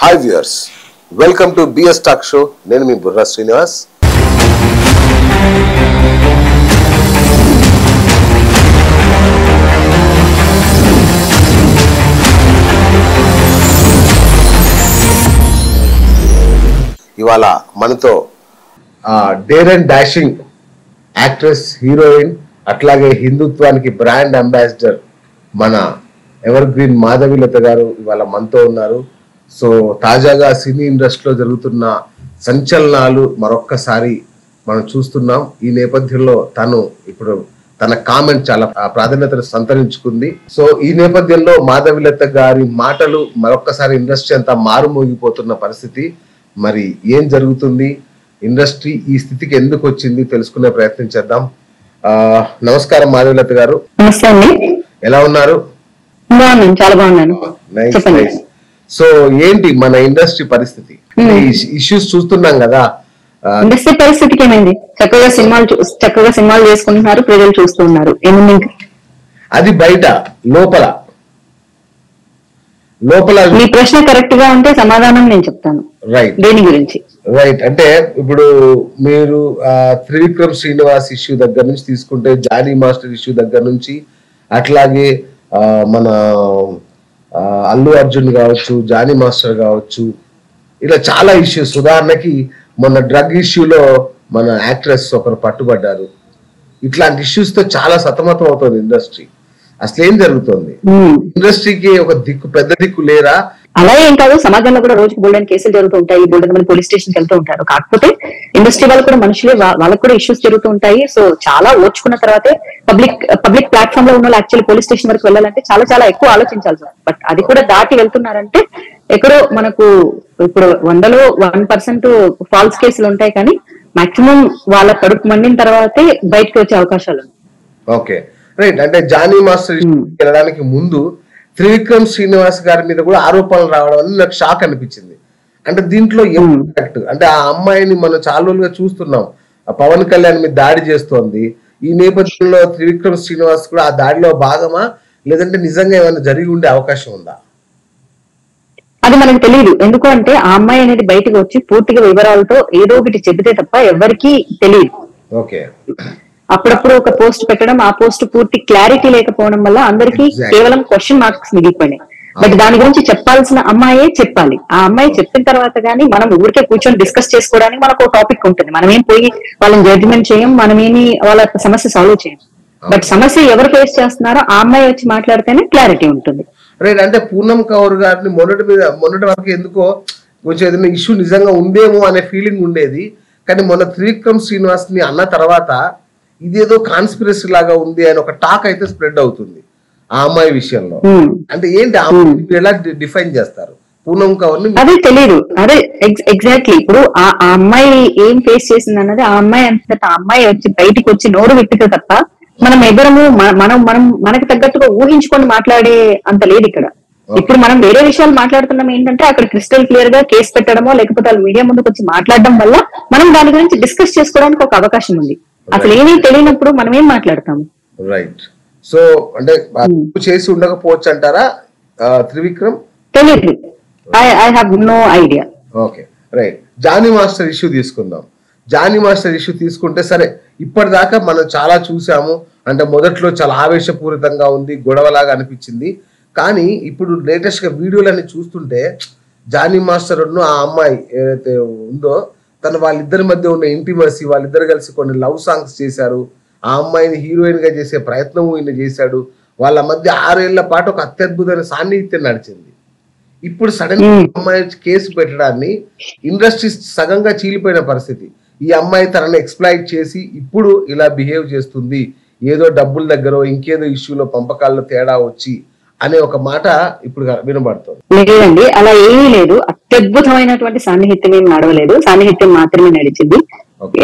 Hi viewers, welcome to BS talk show. నేను మీ బుర్రా శ్రీనివాస్. ఇవాళ మనతో dare and dashing actress, heroine, అట్లాగే హిందుత్వానికి బ్రాండ్ అంబాసిడర్ మన ఎవర్ గ్రీన్ మాధవీలత గారు ఇవాళ మనతో ఉన్నారు. సో తాజాగా సినీ ఇండస్ట్రీలో జరుగుతున్న సంచలనాలు మరొక్కసారి మనం చూస్తున్నాం. ఈ నేపథ్యంలో తను ఇప్పుడు తన కామెంట్ చాలా ప్రాధాన్యతను సంతరించుకుంది. సో ఈ నేపథ్యంలో మాధవీలత గారి మాటలు మరొక్కసారి ఇండస్ట్రీ అంతా మారుమోగిపోతున్న పరిస్థితి. మరి ఏం జరుగుతుంది, ఇండస్ట్రీ ఈ స్థితికి ఎందుకు వచ్చింది తెలుసుకునే ప్రయత్నం చేద్దాం. నమస్కారం మాధవీలత గారు. ఎలా ఉన్నారు? చాలా బాగున్నాను. సో ఏంటి మన ఇండస్ట్రీ పరిస్థితి? ఇష్యూస్ చూస్తున్నాం కదా. ఇండస్ట్రీ పరిస్థితికి ఏమైంది? చక్కగా సినిమాలు చేసుకుంటున్నారు, ప్రజలు చూస్తున్నారు. ఏముంది అది బయట, లోపల మీ ప్రశ్న కరెక్ట్ గా ఉంటే సమాధానం నేను చెప్తాను. రైట్, దేని గురించి? రైట్, అంటే ఇప్పుడు మీరు త్రివిక్రమ్ శ్రీనివాస్ ఇష్యూ దగ్గర నుంచి తీసుకుంటే, జానీ మాస్టర్ ఇష్యూ దగ్గర నుంచి, అట్లాగే మన అల్లు అర్జున్ కావచ్చు, జానీ మాస్టర్ కావచ్చు, ఇలా చాలా ఇష్యూస్. ఉదాహరణకి మొన్న డ్రగ్ ఇష్యూలో మన యాక్ట్రెస్ ఒకరు పట్టుబడ్డారు. ఇట్లాంటి ఇష్యూస్ తో చాలా సతమతం అవుతుంది ఇండస్ట్రీ. అసలు ఏం జరుగుతుంది? ఇండస్ట్రీకి ఒక దిక్కు, పెద్ద దిక్కు లేరా? అలా ఏం కాదు, సమాజంలో కూడా రోజుకు బోల్డెన్ కేసులు జరుగుతూ ఉంటాయి, బోల్డెన్ మంది పోలీస్ స్టేషన్కి వెళ్తూ ఉంటారు. కాకపోతే ఇండస్ట్రీ వాళ్ళు కూడా మనుషులే, వాళ్ళకు కూడా ఇష్యూస్ జరుగుతూ ఉంటాయి. సో చాలా ఓర్చుకున్న తర్వాతే పబ్లిక్ ప్లాట్ఫామ్ లో ఉన్న వాళ్ళు యాక్చువల్లీ పోలీస్ స్టేషన్ వరకు వెళ్ళాలంటే చాలా చాలా ఎక్కువ ఆలోచించాలి సార్. బట్ అది కూడా దాటి వెళ్తున్నారంటే ఎక్కడో మనకు ఇప్పుడు 100లో 1% ఫాల్స్ కేసులు ఉంటాయి, కానీ మాక్సిమం వాళ్ళ కడుపు మండిన తర్వాతే బయటకు వచ్చే అవకాశాలు ఉన్నాయి. Okay, right. అంటే జానీ మాస్టర్ వెళ్ళడానికి ముందు త్రివిక్రమ్ శ్రీనివాస్ గారి మీద కూడా ఆరోపణలు రావడం అనేది నాకు షాక్ అనిపించింది. అంటే దీంట్లో కరెక్ట్ అంటే ఆ అమ్మాయిని మనం చాలా రోజులుగా చూస్తున్నాం, పవన్ కళ్యాణ్ మీద దాడి చేస్తోంది. ఈ నేపథ్యంలో త్రివిక్రమ్ శ్రీనివాస్ కూడా ఆ దాడిలో భాగమా, లేదంటే నిజంగా ఏమైనా జరిగి ఉండే అవకాశం ఉందా? అది మనకు తెలియదు. ఎందుకు అంటే ఆ అమ్మాయి అనేది బయటకు వచ్చి పూర్తిగా వివరాలతో ఏదో ఒకటి చెబితే తప్ప ఎవరికి తెలియదు. ఓకే, అప్పుడప్పుడు ఒక పోస్ట్ పెట్టడం, ఆ పోస్ట్ పూర్తి క్లారిటీ లేకపోవడం వల్ల అందరికీ కేవలం క్వశ్చన్ మార్క్స్ మిగిలిపోయినాయి. బట్ దాని గురించి చెప్పాల్సిన అమ్మాయే చెప్పాలి. ఆ అమ్మాయి చెప్పిన తర్వాత గానీ మనం ఊరికే కూర్చొని డిస్కస్ చేసుకోవడానికి మనకు ఒక టాపిక్ ఉంటుంది. మనమేం పోయి వాళ్ళని జడ్జిమెంట్ చేయం, మనమేమి వాళ్ళ సమస్య సాల్వ్ చేయం. బట్ సమస్య ఎవరు ఫేస్ చేస్తున్నారో ఆ అమ్మాయి వచ్చి మాట్లాడితేనే క్లారిటీ ఉంటుంది. రైట్. అంటే పూనం కౌర్ గారిని మొన్నటి వరకు ఎందుకో కొంచెం ఏదైనా ఇష్యూ నిజంగా ఉందేమో అనే ఫీలింగ్ ఉండేది. కానీ మొన్న త్రివిక్రమ్ శ్రీనివాస్ ని అన్న తర్వాత ఇదేదో కాన్స్పిరసీ లాగా ఉంది అని ఒక టాక్ అయితే స్ప్రెడ్ అవుతుంది ఆ అమ్మాయి విషయంలో. అంటే ఏంటి ఆ అమ్మాయి ఎలా డిఫైన్ చేస్తారు పూనం కౌర్ ని? అదే తెలియదు. అదే ఎగ్జాక్ట్లీ ఇప్పుడు ఆ అమ్మాయి ఏం ఫేస్ చేసింది అన్నది ఆ అమ్మాయి అంతటా ఆ అమ్మాయి వచ్చి బయటికి వచ్చి నోరు విప్పితే తప్ప మనం ఎదురము మనకు తగ్గట్టుగా ఊహించుకొని మాట్లాడే అంత లేదు ఇక్కడ. ఇప్పుడు మనం వేరే విషయాలు మాట్లాడుతున్నాం. ఏంటంటే అక్కడ క్రిస్టల్ క్లియర్ గా కేసు పెట్టడమో లేకపోతే వాళ్ళు మీడియా ముందుకు వచ్చి మాట్లాడడం వల్ల మనం దాని గురించి డిస్కస్ చేసుకోవడానికి ఒక అవకాశం ఉంది. అసలు ఏమీ తెలియనప్పుడు మనం ఏం మాట్లాడతాము? రైట్. సో అంటే చేసి ఉండకపోవచ్చు అంటారా త్రివిక్రమ్? తెలియదు, I have no idea. Okay, right. Jani master issue తీసుకుందాం. జానీ మాస్టర్ ఇష్యూ తీసుకుంటే సరే, ఇప్పటిదాకా మనం చాలా చూసాము. అంటే మొదట్లో చాలా ఆవేశపూరితంగా ఉంది, గొడవలాగా అనిపించింది. కానీ ఇప్పుడు లేటెస్ట్ గా వీడియోలన్నీ చూస్తుంటే జానీ మాస్టర్ ఆ అమ్మాయి ఏదైతే ఉందో తను వాళ్ళిద్దరి మధ్య ఉన్న ఇంటిమసీ, వాళ్ళిద్దరు కలిసి కొన్ని లవ్ సాంగ్స్ చేశారు. ఆ అమ్మాయిని హీరోయిన్ గా చేసే ప్రయత్నం ఈయన చేశాడు. వాళ్ళ మధ్య 6 ఏళ్ల పాటు ఒక అత్యద్భుతమైన సాన్నిహిత్యం నడిచింది. ఇప్పుడు సడన్ గా అమ్మాయి కేసు పెట్టడాన్ని ఇండస్ట్రీ సగంగా చీలిపోయిన పరిస్థితి. ఈ అమ్మాయి తనని ఎక్స్ప్లాయిట్ చేసి ఇప్పుడు ఇలా బిహేవ్ చేస్తుంది, ఏదో డబ్బుల దగ్గర ఇంకేదో ఇష్యూలో పంపకాల్లో తేడా వచ్చి అనే ఒక మాట ఇప్పుడు వినబడుతుంది. లేదండి, అలా ఏమీ లేదు. అత్యద్భుతమైనటువంటి సాన్నిహిత్యం ఏం నడవలేదు, సాన్నిహిత్యం మాత్రమే నడిచింది.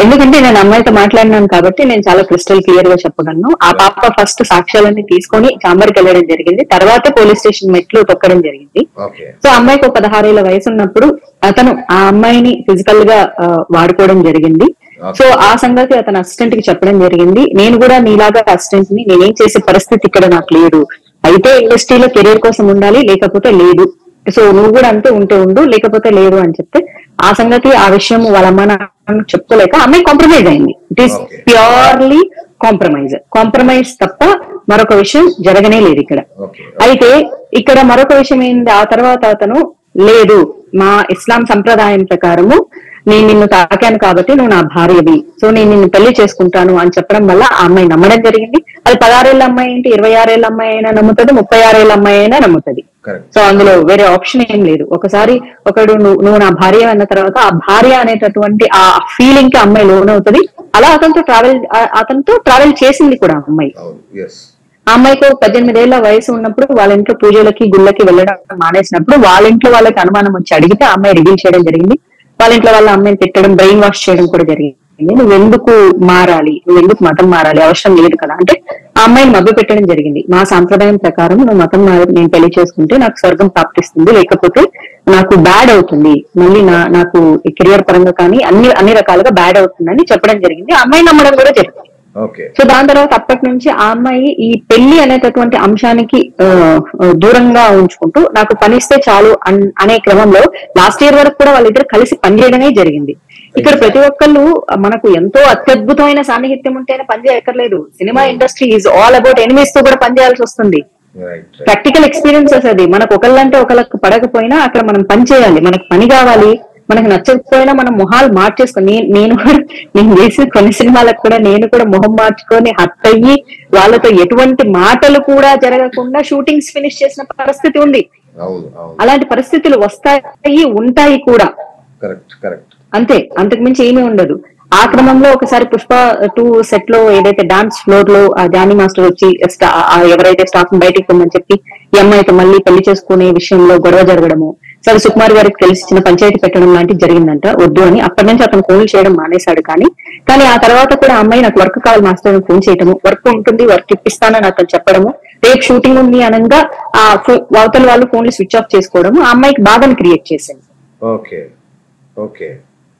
ఎందుకంటే నేను అమ్మాయితో మాట్లాడినాను కాబట్టి నేను చాలా క్రిస్టల్ క్లియర్ గా చెప్పగలను. ఆ పాప ఫస్ట్ సాక్ష్యాలన్నీ తీసుకొని చాంబర్కి వెళ్ళడం జరిగింది, తర్వాత పోలీస్ స్టేషన్ మెట్లు తొక్కడం జరిగింది. సో అమ్మాయికి ఒక 16 ఏళ్ల వయసు ఉన్నప్పుడు అతను ఆ అమ్మాయిని ఫిజికల్ గా వాడుకోవడం జరిగింది. సో ఆ సంగతి అతను అసిస్టెంట్ కి చెప్పడం జరిగింది. నేను కూడా నీలాగా అసిస్టెంట్ ని, నేనేం చేసే పరిస్థితి ఇక్కడ నాకు లేదు, అయితే ఇండస్ట్రీలో కెరీర్ కోసం ఉండాలి లేకపోతే లేదు సో నువ్వు కూడా అంతే ఉంటే ఉండు, లేకపోతే లేదు అని చెప్తే ఆ సంగతి ఆ విషయం వాళ్ళ అమ్మ నాన్న చెప్పుకోలేక అమ్మాయి కాంప్రమైజ్ అయింది. ఇట్ ఈస్ ప్యూర్లీ కాంప్రమైజ్ తప్ప మరొక విషయం జరగనే లేదు ఇక్కడ. అయితే ఇక్కడ మరొక విషయం ఏంది, ఆ తర్వాత అతను లేదు మా ఇస్లాం సంప్రదాయం ప్రకారము నేను నిన్ను తాకాను కాబట్టి నువ్వు నా భార్యవి, సో నేను నిన్ను పెళ్లి చేసుకుంటాను అని చెప్పడం వల్ల ఆ అమ్మాయి నమ్మడం జరిగింది. అది 16 ఏళ్ళ అమ్మాయి ఏంటి, 26 ఏళ్ళ అమ్మాయి అయినా నమ్ముతుంది, 36 ఏళ్ళ అమ్మాయి అయినా నమ్ముతుంది. సో అందులో వేరే ఆప్షన్ ఏం లేదు. ఒకసారి ఒకడు నువ్వు నా భార్య అన్న తర్వాత ఆ భార్య అనేటటువంటి ఆ ఫీలింగ్ కి అమ్మాయి లోన్ అవుతుంది. అలా అతనితో ట్రావెల్ చేసింది కూడా అమ్మాయి. ఆ అమ్మాయికి 18 ఏళ్ల వయసు ఉన్నప్పుడు వాళ్ళ ఇంట్లో పూజలకి గుళ్ళకి వెళ్ళడం మానేసినప్పుడు వాళ్ళ ఇంట్లో వాళ్ళకి అనుమానం వచ్చి అడిగితే ఆ అమ్మాయి రివీల్ చేయడం జరిగింది. వాళ్ళ ఇంట్లో వాళ్ళ అమ్మాయిని తిట్టడం, బ్రెయిన్ వాష్ చేయడం కూడా జరిగింది. నువ్వెందుకు మారాలి, నువ్వెందుకు మతం మారాలి, అవసరం లేదు కదా అంటే ఆ అమ్మాయిని మభ్య పెట్టడం జరిగింది. మా సాంప్రదాయం ప్రకారం నువ్వు మతం మారి నేను పెళ్లి చేసుకుంటే నాకు స్వర్గం ప్రాప్తిస్తుంది, లేకపోతే నాకు బ్యాడ్ అవుతుంది, మళ్ళీ నాకు కెరియర్ పరంగా కానీ అన్ని రకాలుగా బ్యాడ్ అవుతుందని చెప్పడం జరిగింది. ఆ అమ్మాయి నమ్మడం కూడా జరిగింది. సో దాని తర్వాత అప్పటి నుంచి ఆ అమ్మాయి ఈ పెళ్లి అనేటటువంటి అంశానికి దూరంగా ఉంచుకుంటూ నాకు పనిస్తే చాలు అనే క్రమంలో లాస్ట్ ఇయర్ వరకు కూడా వాళ్ళిద్దరు కలిసి పనిచేయడమే జరిగింది. ఇక్కడ ప్రతి ఒక్కళ్ళు మనకు ఎంతో అత్యద్భుతమైన సాన్నిహిత్యం ఉంటేనే పనిచేయక్కర్లేదు. Cinema industry is all about enemies తో కూడా పనిచేయాల్సి వస్తుంది. ప్రాక్టికల్ ఎక్స్పీరియన్సెస్ అది. మనకు ఒకళ్ళంటే ఒకళ్ళకి పడకపోయినా అక్కడ మనం పని చేయాలి, మనకు పని కావాలి. మనకు నచ్చకపోయినా మనం మొహాలు మార్చేసుకొని నేను చేసిన కొన్ని సినిమాలకు కూడా నేను కూడా మొహం మార్చుకొని హర్ట్ అయ్యి వాళ్ళతో ఎటువంటి మాటలు కూడా జరగకుండా షూటింగ్స్ ఫినిష్ చేసిన పరిస్థితి ఉంది. అలాంటి పరిస్థితులు వస్తాయి, ఉంటాయి కూడా. అంతే, అంతకు మించి ఏమీ ఉండదు. ఆ క్రమంలో ఒకసారి పుష్ప 2 సెట్ లో ఏదైతే డాన్స్ ఫ్లోర్ లో ఆ జానీ మాస్టర్ వచ్చి ఎవరైతే స్టాఫ్ బయటికి పొమ్మని చెప్పి ఈ అమ్మాయితో మళ్ళీ పెళ్లి చేసుకునే విషయంలో గొడవ జరగడము, సరే సుకుమార్ గారికి తెలిసి చిన్న పంచాయతీ పెట్టడం లాంటివి జరిగిందంట, వద్దు అని. అప్పటి నుంచి అతను ఫోన్ చేయడం మానేశాడు. కానీ ఆ తర్వాత కూడా అమ్మాయి నాకు వర్క్ కావాలి మాస్టర్ అని ఫోన్ చేయడము, వర్క్ ఉంటుంది వర్క్ ఇప్పిస్తానని అతను చెప్పడము, రేపు షూటింగ్ ఉంది అనగా ఆ అవతల వాళ్ళు ఫోన్లు స్విచ్ ఆఫ్ చేసుకోవడము ఆ అమ్మాయికి బాధను క్రియేట్ చేసింది.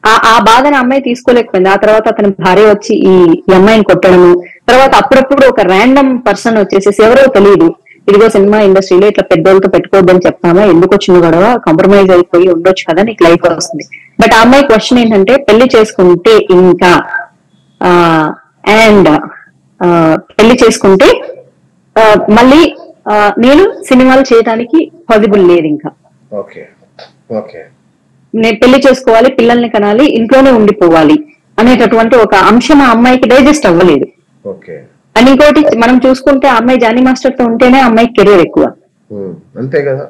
ఆ బాధను అమ్మాయి తీసుకోలేకపోయింది. ఆ తర్వాత అతని భార్య వచ్చి ఈ అమ్మాయిని కొట్టడము, తర్వాత అప్పుడప్పుడు ఒక ర్యాండమ్ పర్సన్ వచ్చేసేసి ఎవరో తెలియదు, ఇదిగో సినిమా ఇండస్ట్రీలో ఇట్లా పెద్దోళ్ళతో పెట్టుకోవద్దని చెప్తామా, ఎందుకు వచ్చిన గొడవ, కాంప్రమైజ్ అయిపోయి ఉండొచ్చు కదా, నీకు లైఫ్ వస్తుంది. బట్ ఆ అమ్మాయి క్వశ్చన్ ఏంటంటే పెళ్లి చేసుకుంటే ఇంకా పెళ్లి చేసుకుంటే మళ్ళీ నేను సినిమాలు చేయడానికి పాసిబుల్ లేదు, ఇంకా నేను పెళ్లి చేసుకోవాలి, పిల్లల్ని కనాలి, ఇంట్లోనే ఉండిపోవాలి అనేటటువంటి ఒక అంశం ఆ అమ్మాయికి డైజెస్ట్ అవ్వలేదు. అని ఇంకోటి మనం చూసుకుంటే ఆ అమ్మాయి జానీ మాస్టర్ తో ఉంటేనే అమ్మాయి కెరీర్ ఎక్కువ. అంతే కదా,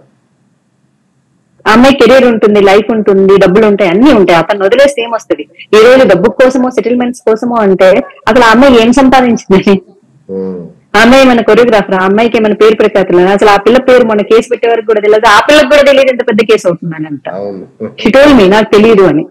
ఆ అమ్మాయి కెరీర్ ఉంటుంది, లైఫ్ ఉంటుంది, డబ్బులు ఉంటాయి, అన్ని ఉంటాయి. అతను వదిలేస్తే ఏమొస్తుంది? ఈ రోజు డబ్బు కోసమో సెటిల్మెంట్స్ కోసమో అంటే అసలు ఆ అమ్మాయి ఏం సంపాదించింది? ఆ అమ్మాయి మన కొరియోగ్రాఫర్, ఆ అమ్మాయికి మన పేరు ప్రఖ్యాతులు, అసలు ఆ పిల్ల పేరు మన కేసు పెట్టే వరకు కూడా తెలియదు. ఆ పిల్లకి కూడా తెలియదు ఎంత పెద్ద కేసు అవుతుందని అంట. షీ టోల్డ్ మీ నాకు తెలియదు అని.